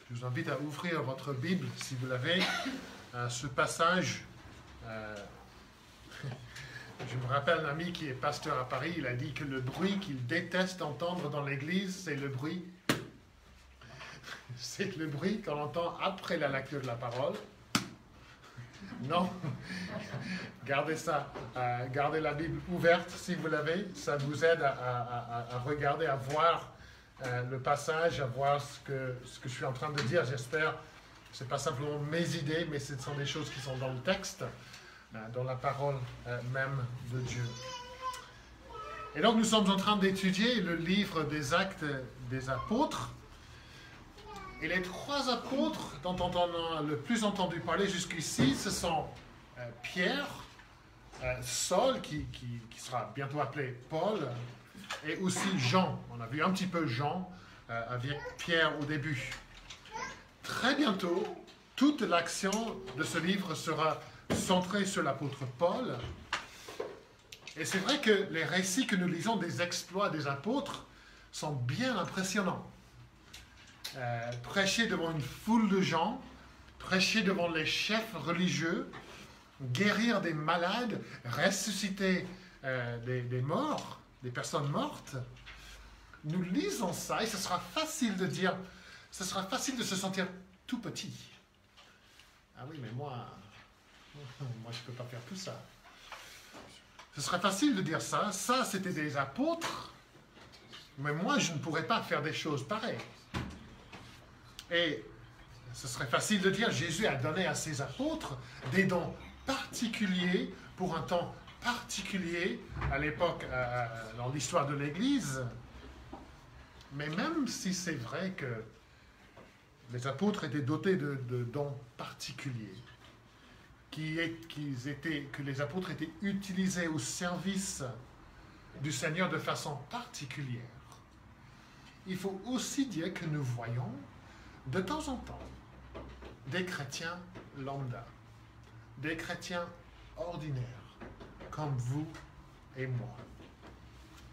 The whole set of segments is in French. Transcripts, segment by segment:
Je vous invite à ouvrir votre Bible, si vous l'avez, à ce passage. Je me rappelle un ami qui est pasteur à Paris, il a dit que le bruit qu'il déteste entendre dans l'église, c'est le bruit. C'est le bruit qu'on entend après la lecture de la parole. Non, gardez ça, gardez la Bible ouverte si vous l'avez, ça vous aide à regarder, à voir le passage, à voir ce que je suis en train de dire. J'espère que ce n'est pas simplement mes idées, mais ce sont des choses qui sont dans le texte, dans la parole même de Dieu. Et donc nous sommes en train d'étudier le livre des Actes des Apôtres. Et les trois apôtres dont on a le plus entendu parler jusqu'ici, ce sont Pierre, Saul, qui sera bientôt appelé Paul, et aussi Jean. On a vu un petit peu Jean avec Pierre au début. Très bientôt, toute l'action de ce livre sera centrée sur l'apôtre Paul. Et c'est vrai que les récits que nous lisons des exploits des apôtres sont bien impressionnants. Prêcher devant une foule de gens, prêcher devant les chefs religieux, guérir des malades, ressusciter des morts, des personnes mortes. Nous lisons ça et ce sera facile de dire, ce sera facile de se sentir tout petit. Ah oui, mais moi je ne peux pas faire tout ça. Ce serait facile de dire ça, c'était des apôtres, mais moi je ne pourrais pas faire des choses pareilles. Et ce serait facile de dire Jésus a donné à ses apôtres des dons particuliers pour un temps particulier à l'époque, dans l'histoire de l'Église. Mais même si c'est vrai que les apôtres étaient dotés de dons particuliers, que les apôtres étaient utilisés au service du Seigneur de façon particulière, il faut aussi dire que nous voyons de temps en temps des chrétiens lambda, des chrétiens ordinaires, comme vous et moi.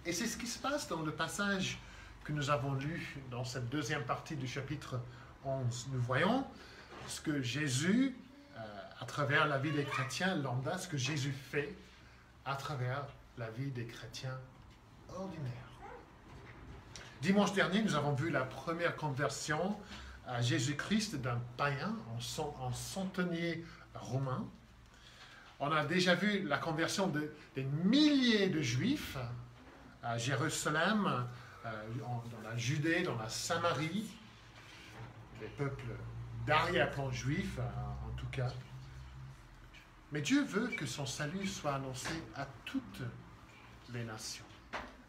Et c'est ce qui se passe dans le passage que nous avons lu dans cette deuxième partie du chapitre 11. Nous voyons ce que Jésus, à travers la vie des chrétiens lambda, ce que Jésus fait à travers la vie des chrétiens ordinaires. Dimanche dernier, nous avons vu la première conversion à Jésus-Christ d'un païen, en centenier romain. On a déjà vu la conversion des milliers de Juifs à Jérusalem, dans la Judée, dans la Samarie, des peuples d'arrière-plan juifs en tout cas. Mais Dieu veut que son salut soit annoncé à toutes les nations,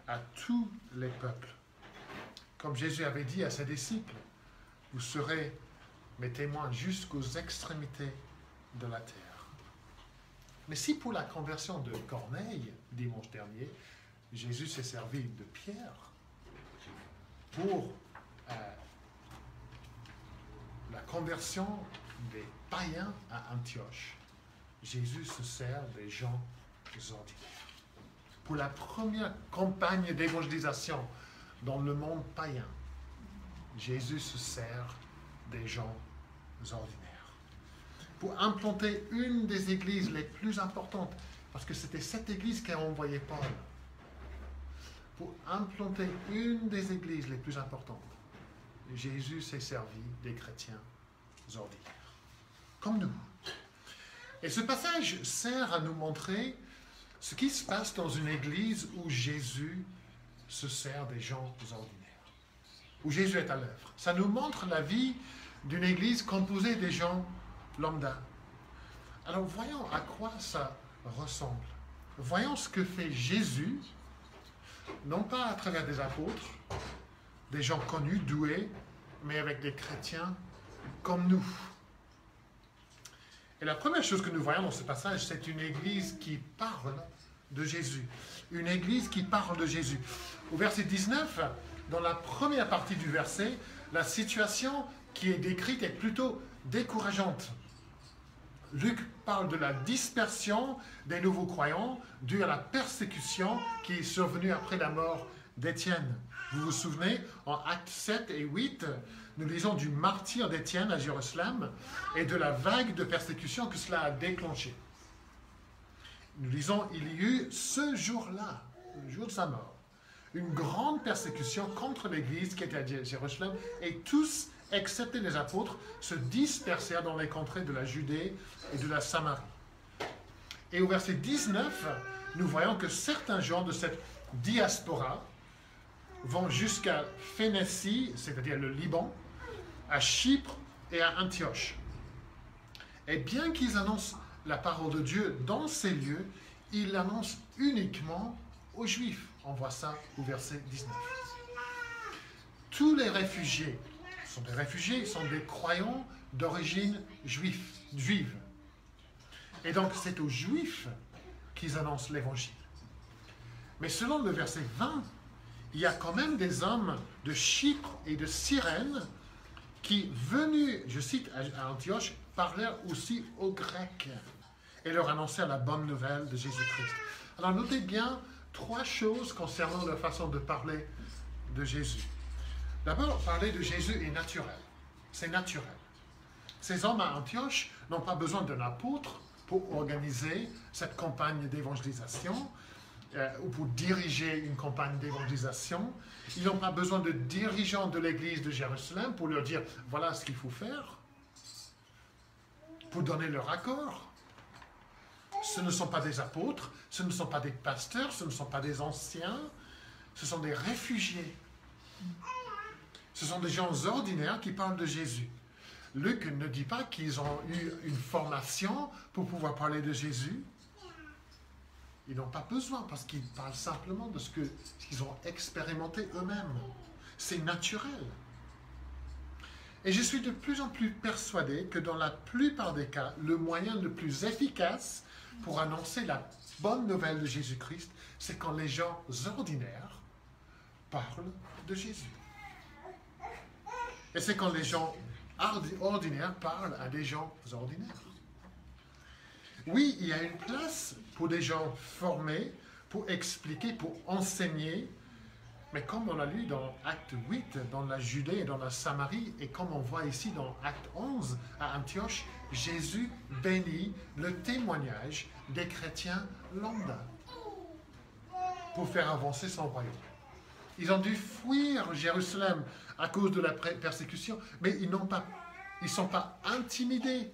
à tous les peuples. Comme Jésus avait dit à ses disciples, vous serez mes témoins jusqu'aux extrémités de la terre. Mais si pour la conversion de Corneille, dimanche dernier, Jésus s'est servi de Pierre pour la conversion des païens à Antioche, Jésus se sert des gens ordinaires. Pour la première campagne d'évangélisation dans le monde païen, Jésus se sert des gens ordinaires. Pour implanter une des églises les plus importantes, parce que c'était cette église qui a envoyé Paul, pour implanter une des églises les plus importantes, Jésus s'est servi des chrétiens ordinaires, comme nous. Et ce passage sert à nous montrer ce qui se passe dans une église où Jésus se sert des gens ordinaires, où Jésus est à l'œuvre. Ça nous montre la vie d'une église composée des gens lambda. Alors voyons à quoi ça ressemble. Voyons ce que fait Jésus, non pas à travers des apôtres, des gens connus, doués, mais avec des chrétiens comme nous. Et la première chose que nous voyons dans ce passage, c'est une église qui parle de Jésus. Une église qui parle de Jésus. Au verset 19, dans la première partie du verset, la situation qui est décrite est plutôt décourageante. Luc parle de la dispersion des nouveaux croyants due à la persécution qui est survenue après la mort d'Étienne. Vous vous souvenez, en Actes 7 et 8, nous lisons du martyre d'Étienne à Jérusalem et de la vague de persécution que cela a déclenché. Nous lisons, il y eut ce jour-là, le jour de sa mort, une grande persécution contre l'Église qui était à Jérusalem, et tous, excepté les apôtres, se dispersèrent dans les contrées de la Judée et de la Samarie. Et au verset 19, nous voyons que certains gens de cette diaspora vont jusqu'à Phénicie, c'est-à-dire le Liban, à Chypre et à Antioche. Et bien qu'ils annoncent la parole de Dieu dans ces lieux, ils l'annoncent uniquement aux Juifs. On voit ça au verset 19. Tous les réfugiés sont des croyants d'origine juive. Et donc c'est aux Juifs qu'ils annoncent l'Évangile. Mais selon le verset 20, il y a quand même des hommes de Chypre et de Cyrène qui, venus, je cite, à Antioche, parlèrent aussi aux Grecs et leur annoncèrent la bonne nouvelle de Jésus-Christ. Alors notez bien 3 choses concernant la façon de parler de Jésus. D'abord, parler de Jésus est naturel. C'est naturel. Ces hommes à Antioche n'ont pas besoin d'un apôtre pour organiser cette campagne d'évangélisation ou pour diriger une campagne d'évangélisation. Ils n'ont pas besoin de dirigeants de l'église de Jérusalem pour leur dire « voilà ce qu'il faut faire », pour donner leur accord. Ce ne sont pas des apôtres, ce ne sont pas des pasteurs, ce ne sont pas des anciens, ce sont des réfugiés. Ce sont des gens ordinaires qui parlent de Jésus. Luc ne dit pas qu'ils ont eu une formation pour pouvoir parler de Jésus. Ils n'ont pas besoin parce qu'ils parlent simplement de ce qu'ils ont expérimenté eux-mêmes. C'est naturel. Et je suis de plus en plus persuadé que dans la plupart des cas, le moyen le plus efficace pour annoncer la bonne nouvelle de Jésus-Christ, c'est quand les gens ordinaires parlent de Jésus. Et c'est quand les gens ordinaires parlent à des gens ordinaires. Oui, il y a une place pour des gens formés, pour expliquer, pour enseigner, mais comme on l'a lu dans Acte 8, dans la Judée et dans la Samarie, et comme on voit ici dans Acte 11, à Antioche, Jésus bénit le témoignage des chrétiens lambda pour faire avancer son royaume. Ils ont dû fuir Jérusalem à cause de la persécution, mais ils ne sont pas intimidés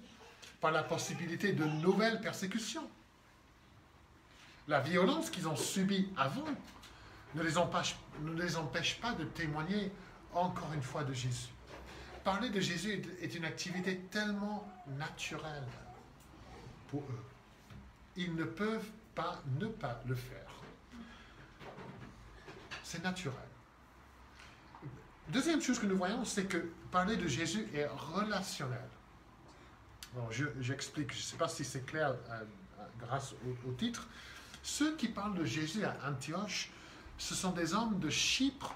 par la possibilité de nouvelles persécutions. La violence qu'ils ont subie avant ne les empêche pas de témoigner encore une fois de Jésus. Parler de Jésus est une activité tellement naturelle pour eux. Ils ne peuvent pas ne pas le faire. C'est naturel. Deuxième chose que nous voyons, c'est que parler de Jésus est relationnel. Bon, j'explique, je ne sais pas si c'est clair grâce au titre. Ceux qui parlent de Jésus à Antioche, ce sont des hommes de Chypre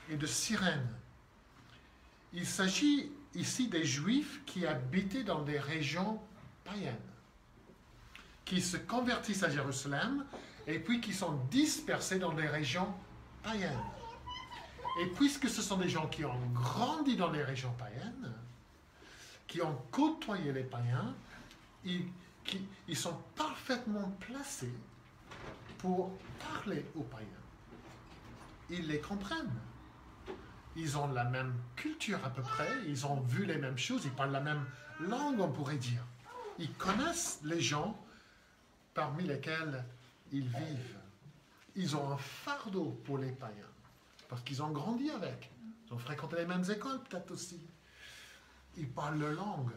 et de Cyrène. Il s'agit ici des Juifs qui habitaient dans des régions païennes, qui se convertissent à Jérusalem et puis qui sont dispersés dans des régions païennes. Et puisque ce sont des gens qui ont grandi dans les régions païennes, qui ont côtoyé les païens, ils sont parfaitement placés pour parler aux païens. Ils les comprennent. Ils ont la même culture à peu près, ils ont vu les mêmes choses, ils parlent la même langue, on pourrait dire. Ils connaissent les gens parmi lesquels ils vivent. Ils ont un fardeau pour les païens, parce qu'ils ont grandi avec. Ils ont fréquenté les mêmes écoles peut-être aussi. Ils parlent leur langue.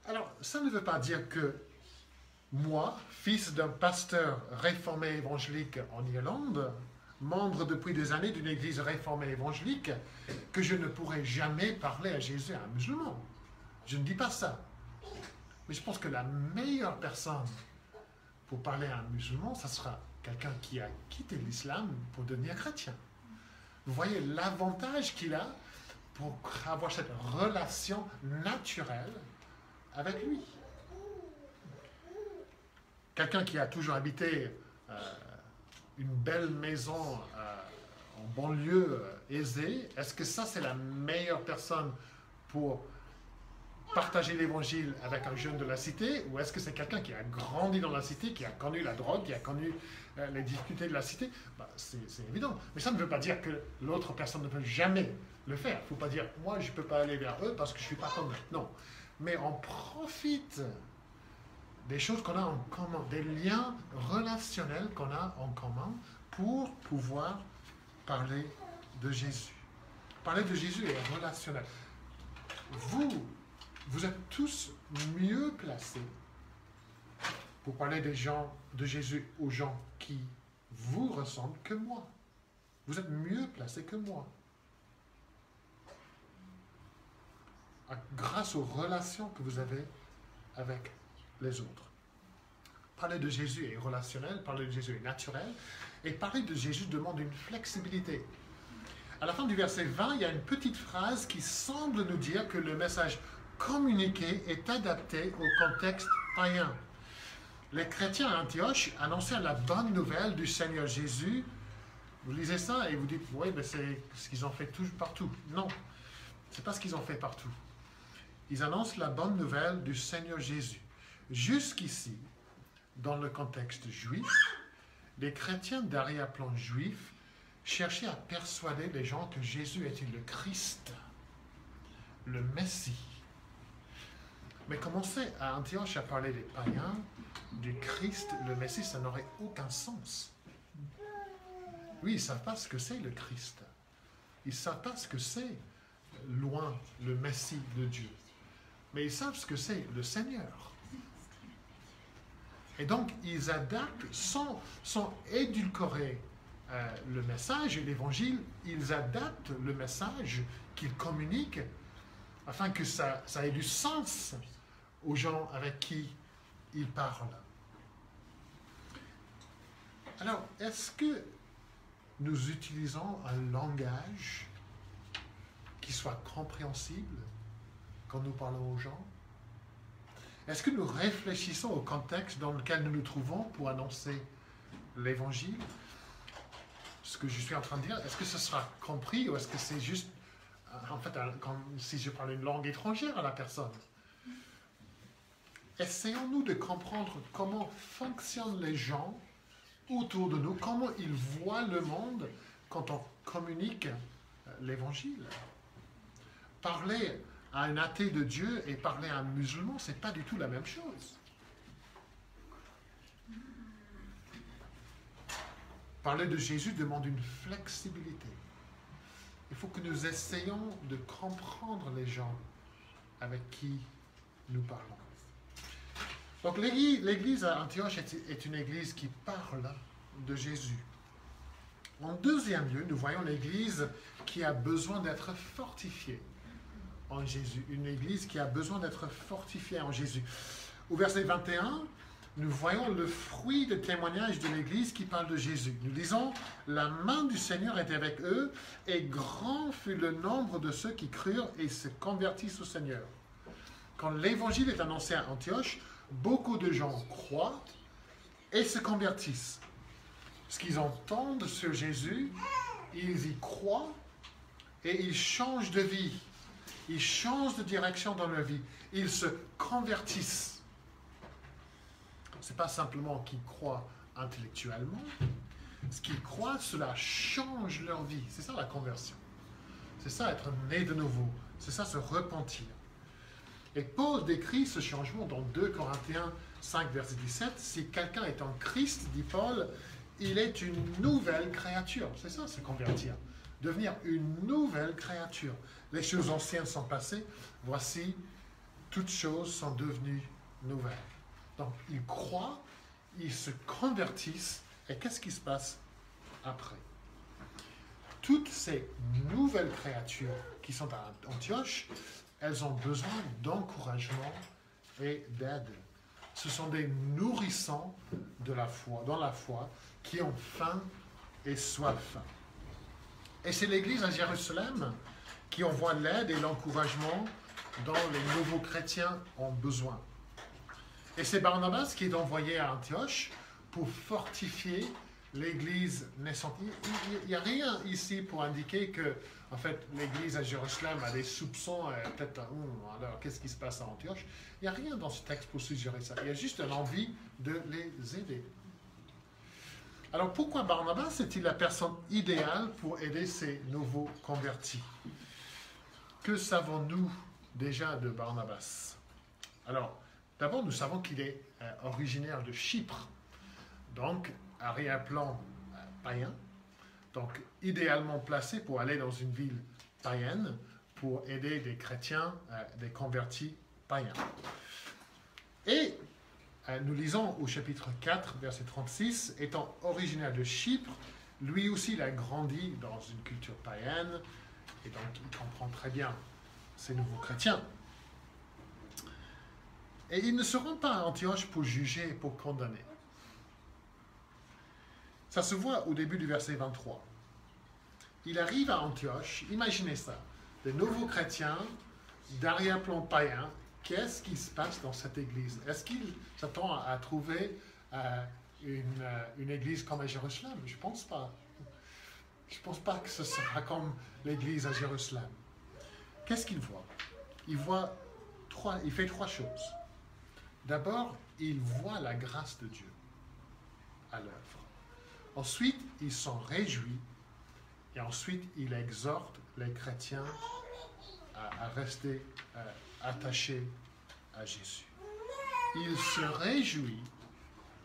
Alors, ça ne veut pas dire que moi, fils d'un pasteur réformé évangélique en Irlande, membre depuis des années d'une église réformée évangélique, que je ne pourrai jamais parler à Jésus à un musulman. Je ne dis pas ça. Mais je pense que la meilleure personne pour parler à un musulman, ça sera quelqu'un qui a quitté l'islam pour devenir chrétien. Vous voyez l'avantage qu'il a pour avoir cette relation naturelle avec lui. Quelqu'un qui a toujours habité une belle maison en banlieue aisée, est-ce que ça c'est la meilleure personne pour partager l'évangile avec un jeune de la cité, ou est-ce que c'est quelqu'un qui a grandi dans la cité, qui a connu la drogue, qui a connu les difficultés de la cité? C'est évident. Mais ça ne veut pas dire que l'autre personne ne peut jamais le faire. Il ne faut pas dire, moi je ne peux pas aller vers eux parce que je ne suis pas comme eux. Non. Mais on profite des choses qu'on a en commun, des liens relationnels qu'on a en commun pour pouvoir parler de Jésus. Parler de Jésus est relationnel. Vous êtes tous mieux placés pour parler des gens, de Jésus aux gens qui vous ressemblent que moi. Vous êtes mieux placés que moi. Grâce aux relations que vous avez avec les autres. Parler de Jésus est relationnel, parler de Jésus est naturel, et parler de Jésus demande une flexibilité. À la fin du verset 20, il y a une petite phrase qui semble nous dire que le message communiqué est adapté au contexte païen. Les chrétiens à Antioche annonçaient la bonne nouvelle du Seigneur Jésus. Vous lisez ça et vous dites, oui, mais c'est ce qu'ils ont fait partout. Non, ce n'est pas ce qu'ils ont fait partout. Ils annoncent la bonne nouvelle du Seigneur Jésus. Jusqu'ici, dans le contexte juif, les chrétiens d'arrière-plan juif cherchaient à persuader les gens que Jésus était le Christ, le Messie. Mais commencer à Antioche à parler des païens, du Christ, le Messie, ça n'aurait aucun sens. Oui, ils ne savent pas ce que c'est le Christ. Ils ne savent pas ce que c'est loin le Messie de Dieu. Mais ils savent ce que c'est le Seigneur. Et donc, ils adaptent sans édulcorer le message et l'évangile, ils adaptent le message qu'ils communiquent afin que ça ait du sens aux gens avec qui ils parlent. Alors, est-ce que nous utilisons un langage qui soit compréhensible quand nous parlons aux gens? Est-ce que nous réfléchissons au contexte dans lequel nous nous trouvons pour annoncer l'évangile? Ce que je suis en train de dire, est-ce que ce sera compris ou est-ce que c'est juste, en fait, comme si je parlais une langue étrangère à la personne? Essayons-nous de comprendre comment fonctionnent les gens autour de nous, comment ils voient le monde quand on communique l'évangile. Parler à un athée de Dieu et parler à un musulman, ce n'est pas du tout la même chose. Parler de Jésus demande une flexibilité. Il faut que nous essayions de comprendre les gens avec qui nous parlons. Donc l'église à Antioche est une église qui parle de Jésus. En deuxième lieu, nous voyons l'église qui a besoin d'être fortifiée en Jésus. Une église qui a besoin d'être fortifiée en Jésus. Au verset 21, nous voyons le fruit de témoignage de l'église qui parle de Jésus. Nous lisons, « La main du Seigneur était avec eux, et grand fut le nombre de ceux qui crurent et se convertissent au Seigneur. » Quand l'évangile est annoncé à Antioche, beaucoup de gens croient et se convertissent. Ce qu'ils entendent sur Jésus, ils y croient et ils changent de vie. Ils changent de direction dans leur vie. Ils se convertissent. Ce n'est pas simplement qu'ils croient intellectuellement. Ce qu'ils croient, cela change leur vie. C'est ça la conversion. C'est ça être né de nouveau. C'est ça se repentir. Et Paul décrit ce changement dans 2 Corinthiens 5, verset 17. Si quelqu'un est en Christ, dit Paul, il est une nouvelle créature. C'est ça, se convertir. Devenir une nouvelle créature. Les choses anciennes sont passées. Voici, toutes choses sont devenues nouvelles. Donc, ils croient, ils se convertissent. Et qu'est-ce qui se passe après? Toutes ces nouvelles créatures qui sont à Antioche, elles ont besoin d'encouragement et d'aide. Ce sont des nourrissants de la foi, dans la foi, qui ont faim et soif. Et c'est l'Église à Jérusalem qui envoie l'aide et l'encouragement dont les nouveaux chrétiens ont besoin. Et c'est Barnabas qui est envoyé à Antioche pour fortifier l'Église naissante. Il n'y a rien ici pour indiquer que, en fait, l'Église à Jérusalem a des soupçons, peut-être, alors qu'est-ce qui se passe à Antioche? Il n'y a rien dans ce texte pour suggérer ça. Il y a juste une envie de les aider. Alors pourquoi Barnabas est-il la personne idéale pour aider ces nouveaux convertis? Que savons-nous déjà de Barnabas? Alors, d'abord, nous savons qu'il est originaire de Chypre, donc arrière-plan païen, donc idéalement placé pour aller dans une ville païenne pour aider des chrétiens, des convertis païens. Et nous lisons au chapitre 4, verset 36, étant originaire de Chypre, lui aussi il a grandi dans une culture païenne, et donc il comprend très bien ces nouveaux chrétiens. Et il ne se rend pas à Antioche pour juger et pour condamner. Ça se voit au début du verset 23. Il arrive à Antioche, imaginez ça, de nouveaux chrétiens d'arrière-plan païen. Qu'est-ce qui se passe dans cette église? Est-ce qu'il s'attend à trouver une église comme à Jérusalem? Je ne pense pas. Je ne pense pas que ce sera comme l'église à Jérusalem. Qu'est-ce qu'il voit? Il fait trois choses. D'abord, il voit la grâce de Dieu à l'œuvre. Ensuite, il s'en réjouit. Et ensuite, il exhorte les chrétiens à rester attachés à Jésus. Il se réjouit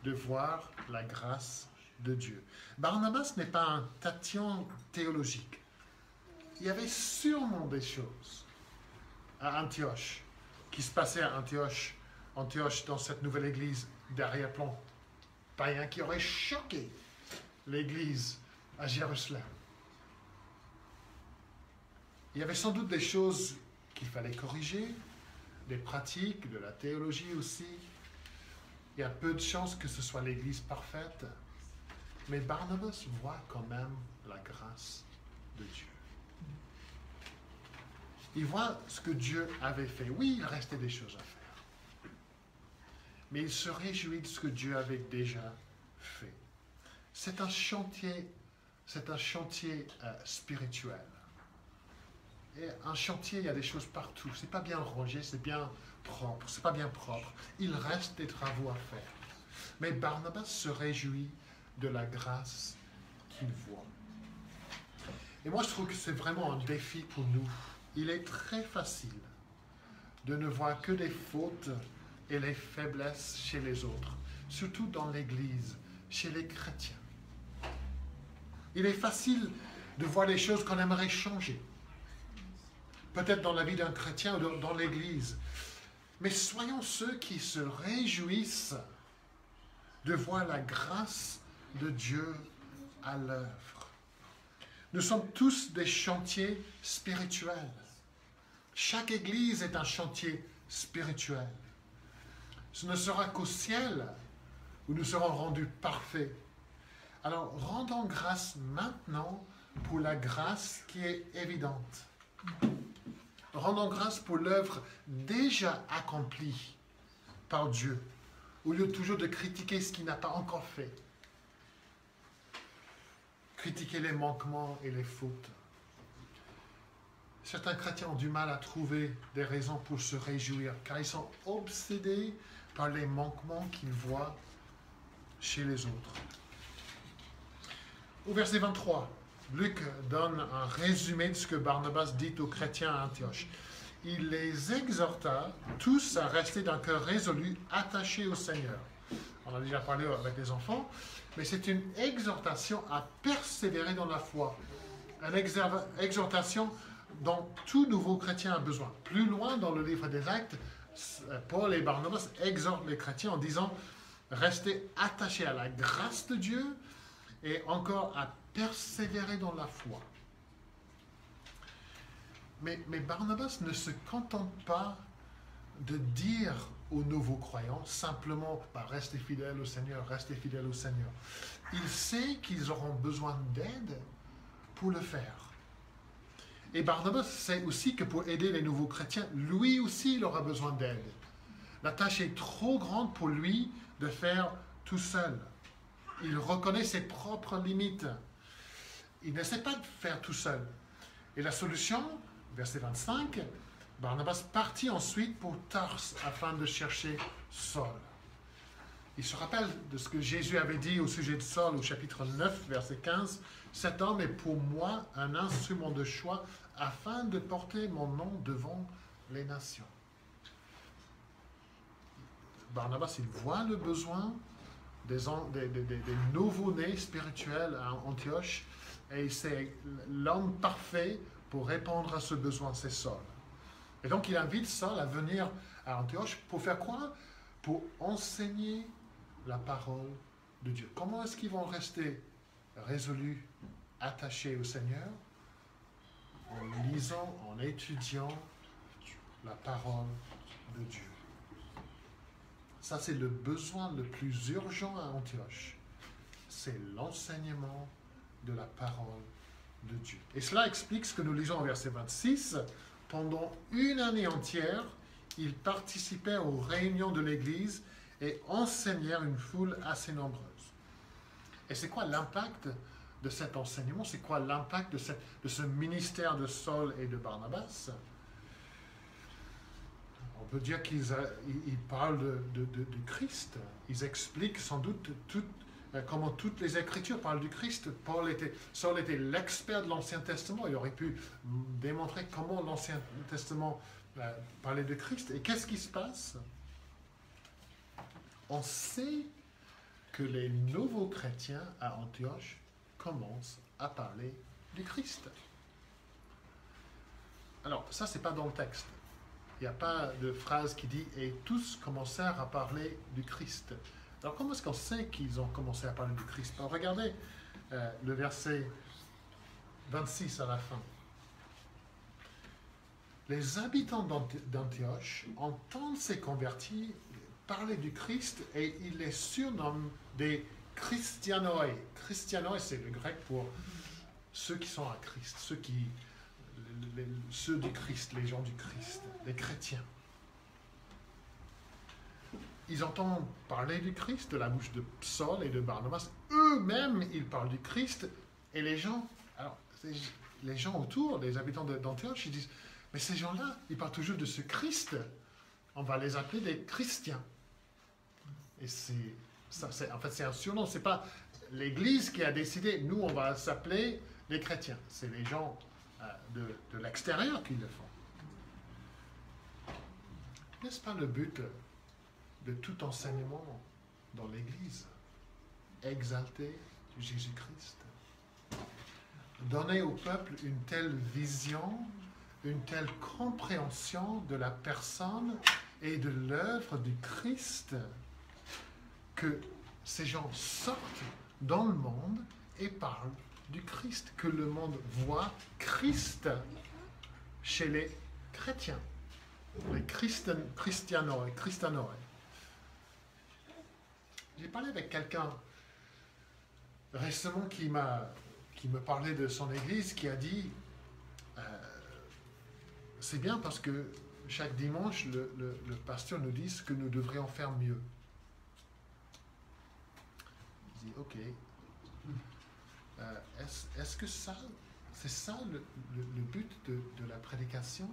de voir la grâce de Dieu. Barnabas n'est pas un tatillon théologique. Il y avait sûrement des choses à Antioche, qui se passaient à Antioche dans cette nouvelle église d'arrière-plan païen, qui aurait choqué l'église à Jérusalem. Il y avait sans doute des choses qu'il fallait corriger, des pratiques, de la théologie aussi. Il y a peu de chances que ce soit l'église parfaite, mais Barnabas voit quand même la grâce de Dieu. Il voit ce que Dieu avait fait. Oui, il restait des choses à faire, mais il se réjouit de ce que Dieu avait déjà fait. C'est un chantier spirituel. Et un chantier, il y a des choses partout. C'est pas bien rangé, c'est bien propre. C'est pas bien propre. Il reste des travaux à faire. Mais Barnabas se réjouit de la grâce qu'il voit. Et moi, je trouve que c'est vraiment un défi pour nous. Il est très facile de ne voir que des fautes et les faiblesses chez les autres, surtout dans l'Église, chez les chrétiens. Il est facile de voir les choses qu'on aimerait changer. Peut-être dans la vie d'un chrétien ou dans l'Église. Mais soyons ceux qui se réjouissent de voir la grâce de Dieu à l'œuvre. Nous sommes tous des chantiers spirituels. Chaque Église est un chantier spirituel. Ce ne sera qu'au ciel où nous serons rendus parfaits. Alors, rendons grâce maintenant pour la grâce qui est évidente. Rendons grâce pour l'œuvre déjà accomplie par Dieu, au lieu toujours de critiquer ce qu'il n'a pas encore fait. Critiquer les manquements et les fautes. Certains chrétiens ont du mal à trouver des raisons pour se réjouir, car ils sont obsédés par les manquements qu'ils voient chez les autres. Au verset 23, Luc donne un résumé de ce que Barnabas dit aux chrétiens à Antioche. Il les exhorta tous à rester d'un cœur résolu, attachés au Seigneur. On a déjà parlé avec les enfants, mais c'est une exhortation à persévérer dans la foi. Une exhortation dont tout nouveau chrétien a besoin. Plus loin dans le livre des Actes, Paul et Barnabas exhortent les chrétiens en disant « Restez attachés à la grâce de Dieu » et encore à persévérer dans la foi. Mais Barnabas ne se contente pas de dire aux nouveaux croyants simplement restez fidèles au Seigneur, restez fidèles au Seigneur. Il sait qu'ils auront besoin d'aide pour le faire. Et Barnabas sait aussi que pour aider les nouveaux chrétiens, lui aussi il aura besoin d'aide. La tâche est trop grande pour lui de faire tout seul. Il reconnaît ses propres limites. Il n'essaie pas de faire tout seul. Et la solution, verset 25, Barnabas partit ensuite pour Tarse afin de chercher Saul. Il se rappelle de ce que Jésus avait dit au sujet de Saul au chapitre 9, verset 15. « Cet homme est pour moi un instrument de choix afin de porter mon nom devant les nations. » Barnabas, il voit le besoin des nouveaux-nés spirituels à Antioche et c'est l'homme parfait pour répondre à ce besoin, c'est Saul. Et donc il invite Saul à venir à Antioche pour faire quoi? Pour enseigner la parole de Dieu. Comment est-ce qu'ils vont rester résolus, attachés au Seigneur? En lisant, en étudiant la parole de Dieu. Ça, c'est le besoin le plus urgent à Antioche. C'est l'enseignement de la parole de Dieu. Et cela explique ce que nous lisons au verset 26. Pendant une année entière, ils participaient aux réunions de l'Église et enseignèrent une foule assez nombreuse. Et c'est quoi l'impact de cet enseignement? C'est quoi l'impact de ce ministère de Saul et de Barnabas? On peut dire qu'ils parlent de Christ. Ils expliquent sans doute comment toutes les Écritures parlent du Christ. Saul était l'expert de l'Ancien Testament. Il aurait pu démontrer comment l'Ancien Testament parlait de Christ. Et qu'est-ce qui se passe? On sait que les nouveaux chrétiens à Antioche commencent à parler du Christ. Alors, ça, c'est pas dans le texte. Il n'y a pas de phrase qui dit « Et tous commencèrent à parler du Christ ». Alors, comment est-ce qu'on sait qu'ils ont commencé à parler du Christ? Alors, regardez le verset 26 à la fin. Les habitants d'Antioche entendent ces convertis parler du Christ et ils les surnomment des Christianoi. Christianoi, c'est le grec pour ceux qui sont à Christ, ceux du Christ, les gens du Christ, les chrétiens. Ils entendent parler du Christ de la bouche de Saul et de Barnabas. Eux-mêmes, ils parlent du Christ. Et les gens autour, les habitants d'Antioche, ils disent « Mais ces gens-là, ils parlent toujours de ce Christ. On va les appeler des chrétiens. » Et en fait, c'est un surnom. Ce n'est pas l'Église qui a décidé « Nous, on va s'appeler les chrétiens. » C'est les gens de l'extérieur qui le font. N'est-ce pas le but de tout enseignement dans l'Église? Exalter Jésus-Christ. Donner au peuple une telle vision, une telle compréhension de la personne et de l'œuvre du Christ que ces gens sortent dans le monde et parlent du Christ, que le monde voit Christ chez les chrétiens, les christianoi. J'ai parlé avec quelqu'un récemment qui me parlait de son église, qui a dit c'est bien parce que chaque dimanche, le pasteur nous dit ce que nous devrions faire mieux. Je dis ok. Est-ce que c'est ça le but de la prédication?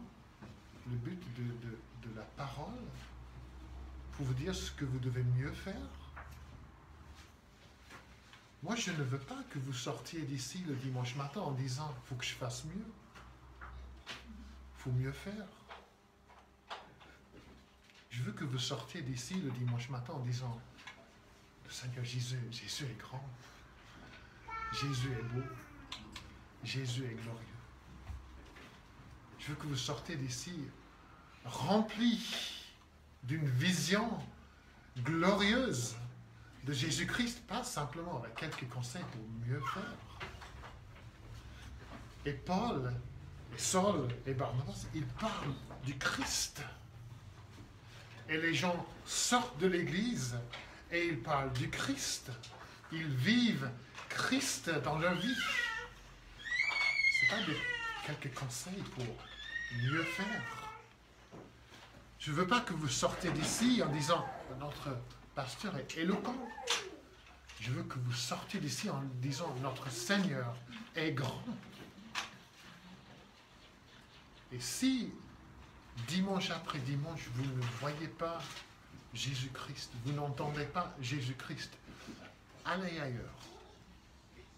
Le but de la parole? Pour vous dire ce que vous devez mieux faire? Moi, je ne veux pas que vous sortiez d'ici le dimanche matin en disant « il faut que je fasse mieux ». Il faut mieux faire. Je veux que vous sortiez d'ici le dimanche matin en disant « le Seigneur Jésus est grand. Jésus est beau. Jésus est glorieux. » Je veux que vous sortez d'ici remplis d'une vision glorieuse de Jésus-Christ, pas simplement avec quelques conseils pour mieux faire. Et Paul, et Saul et Barnabas, ils parlent du Christ. Et les gens sortent de l'Église et ils parlent du Christ. Ils vivent Christ dans leur vie. Ce n'est pas quelques conseils pour mieux faire. Je ne veux pas que vous sortez d'ici en disant « notre pasteur est éloquent. Je veux que vous sortiez d'ici en disant, notre Seigneur est grand. Et si, dimanche après dimanche, vous ne voyez pas Jésus-Christ, vous n'entendez pas Jésus-Christ, allez ailleurs.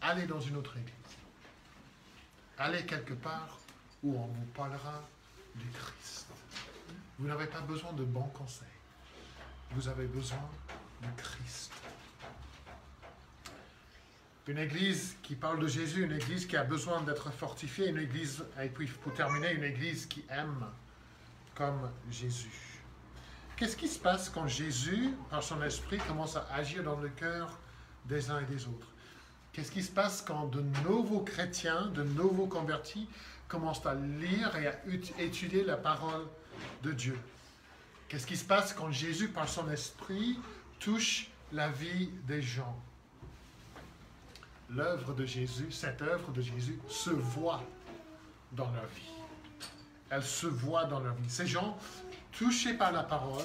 Allez dans une autre église. Allez quelque part où on vous parlera du Christ. Vous n'avez pas besoin de bons conseils. Vous avez besoin du Christ. Une église qui parle de Jésus, une église qui a besoin d'être fortifiée, une église, et puis pour terminer, une église qui aime comme Jésus. Qu'est-ce qui se passe quand Jésus, par son esprit, commence à agir dans le cœur des uns et des autres? Qu'est-ce qui se passe quand de nouveaux chrétiens, de nouveaux convertis, commencent à lire et à étudier la parole de Dieu? Qu'est-ce qui se passe quand Jésus, par son esprit, touche la vie des gens? L'œuvre de Jésus, cette œuvre de Jésus, se voit dans leur vie. Elle se voit dans leur vie. Ces gens, touchés par la parole,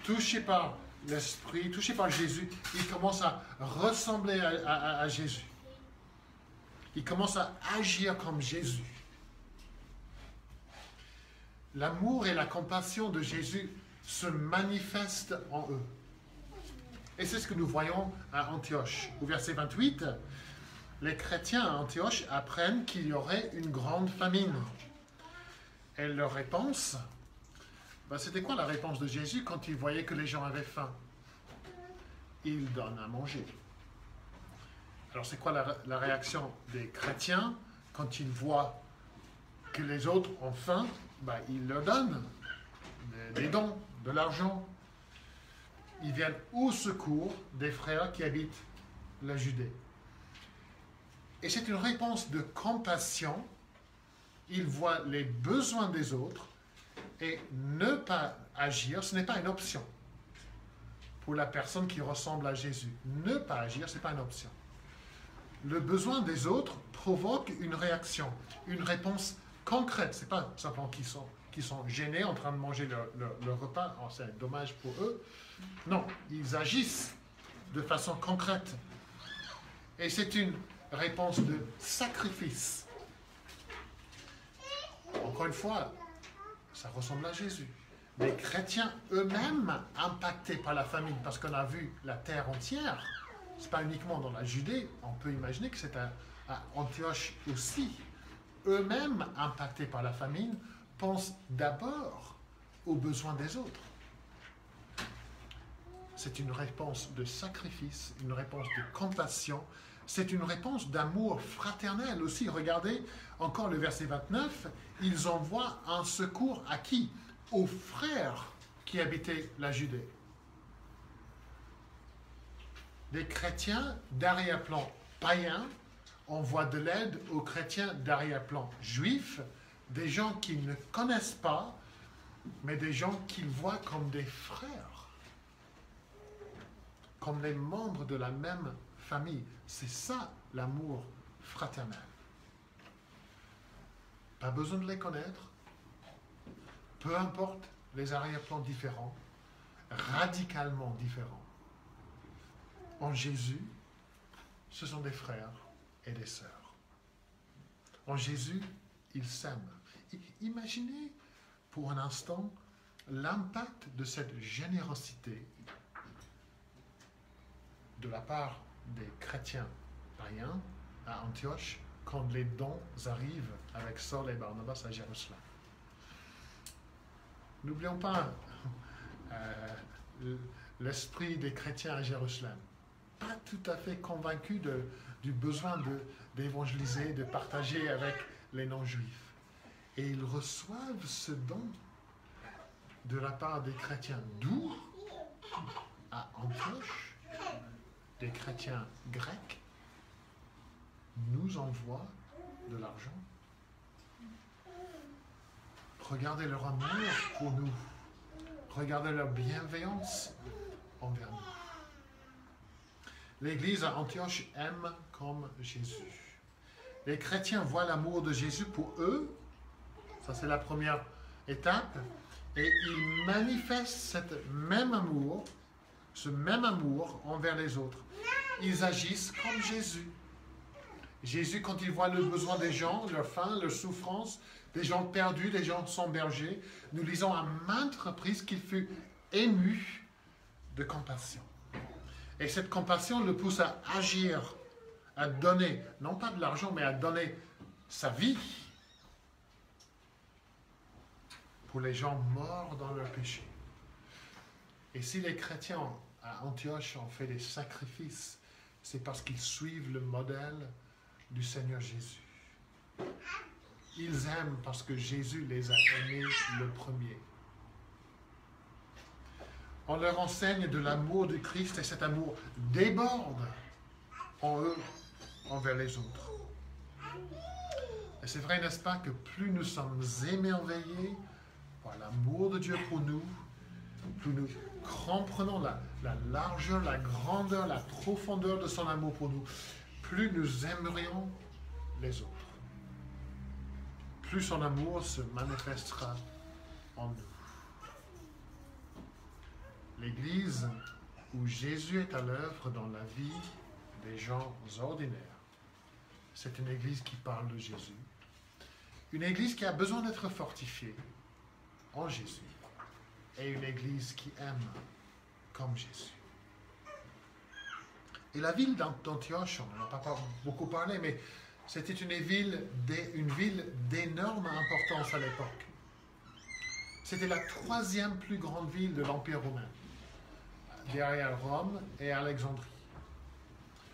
touchés par l'Esprit, touchés par Jésus, ils commencent à ressembler à Jésus. Ils commencent à agir comme Jésus. L'amour et la compassion de Jésus se manifestent en eux. Et c'est ce que nous voyons à Antioche. Au verset 28, les chrétiens à Antioche apprennent qu'il y aurait une grande famine. Et leur réponse, c'était quoi la réponse de Jésus quand il voyait que les gens avaient faim? Il donne à manger. Alors c'est quoi la réaction des chrétiens quand ils voient que les autres ont faim? Ils leur donnent des dons, de l'argent. Ils viennent au secours des frères qui habitent la Judée. Et c'est une réponse de compassion. Ils voient les besoins des autres et ne pas agir, ce n'est pas une option. Pour la personne qui ressemble à Jésus, ne pas agir, ce n'est pas une option. Le besoin des autres provoque une réaction, une réponse concrète. Ce n'est pas simplement qu'ils sont gênés en train de manger leur repas. Oh, c'est dommage pour eux. Non, ils agissent de façon concrète. Et c'est une réponse de sacrifice. Encore une fois, ça ressemble à Jésus. Les chrétiens eux-mêmes impactés par la famine, parce qu'on a vu la terre entière, ce n'est pas uniquement dans la Judée, on peut imaginer que c'est à Antioche aussi. Eux-mêmes impactés par la famine, pensent d'abord aux besoins des autres. C'est une réponse de sacrifice, une réponse de compassion, c'est une réponse d'amour fraternel aussi. Regardez encore le verset 29, ils envoient un secours à qui? Aux frères qui habitaient la Judée. Les chrétiens d'arrière-plan païens envoient de l'aide aux chrétiens d'arrière-plan juifs, des gens qu'ils ne connaissent pas, mais des gens qu'ils voient comme des frères, comme les membres de la même famille. C'est ça l'amour fraternel. Pas besoin de les connaître, peu importe les arrière-plans différents, radicalement différents. En Jésus, ce sont des frères et des sœurs. En Jésus, ils s'aiment. Imaginez pour un instant l'impact de cette générosité de la part des chrétiens païens à Antioche quand les dons arrivent avec Saul et Barnabas à Jérusalem. N'oublions pas l'esprit des chrétiens à Jérusalem. Pas tout à fait convaincus du besoin d'évangéliser, de partager avec les non-juifs. Et ils reçoivent ce don de la part des chrétiens. D'où, à Antioche, des chrétiens grecs nous envoient de l'argent. Regardez leur amour pour nous. Regardez leur bienveillance envers nous. L'Église à Antioche aime comme Jésus. Les chrétiens voient l'amour de Jésus pour eux. Ça, c'est la première étape. Et ils manifestent ce même amour envers les autres. ils agissent comme Jésus. Jésus, quand il voit le besoin des gens, leur faim, leur souffrance, des gens perdus, des gens sans berger, nous lisons à maintes reprises qu'il fut ému de compassion. Et cette compassion le pousse à agir, à donner, non pas de l'argent, mais à donner sa vie pour les gens morts dans leur péché. Et si les chrétiens à Antioche ont fait des sacrifices, c'est parce qu'ils suivent le modèle du Seigneur Jésus. Ils aiment parce que Jésus les a aimés le premier. On leur enseigne de l'amour du Christ et cet amour déborde en eux envers les autres. Et c'est vrai, n'est-ce pas, que plus nous sommes émerveillés par l'amour de Dieu pour nous, plus nous comprenons la largeur, la grandeur, la profondeur de son amour pour nous, plus nous aimerions les autres. Plus son amour se manifestera en nous. L'Église où Jésus est à l'œuvre dans la vie des gens ordinaires, c'est une Église qui parle de Jésus. Une Église qui a besoin d'être fortifiée en Jésus. Et une Église qui aime comme Jésus. Et la ville d'Antioche, on n'en a pas beaucoup parlé, mais c'était une ville d'énorme importance à l'époque. C'était la 3e plus grande ville de l'Empire romain, derrière Rome et Alexandrie.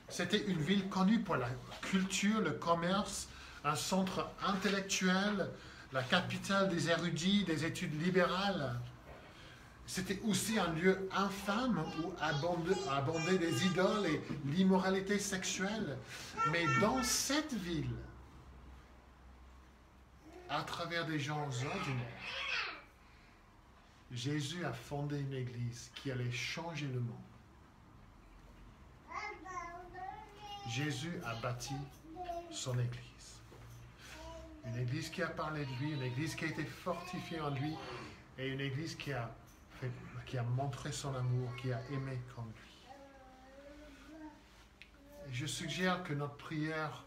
C'était une ville connue pour la culture, le commerce, un centre intellectuel, la capitale des érudits, des études libérales. C'était aussi un lieu infâme où abondaient des idoles et l'immoralité sexuelle. Mais dans cette ville, à travers des gens ordinaires, Jésus a fondé une église qui allait changer le monde. Jésus a bâti son église. Une église qui a parlé de lui, une église qui a été fortifiée en lui, et une église qui a montré son amour, qui a aimé comme lui. Et je suggère que notre prière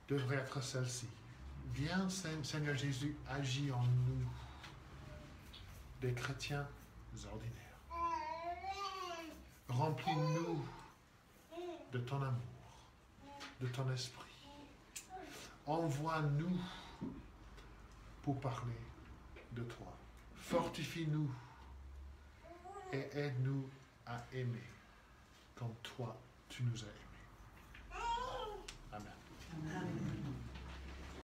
devrait être celle-ci. Viens, Seigneur Jésus, agis en nous, des chrétiens ordinaires. Remplis-nous de ton amour, de ton esprit. Envoie-nous pour parler de toi. Fortifie-nous et aide-nous à aimer comme toi, tu nous as aimés. Amen. Amen.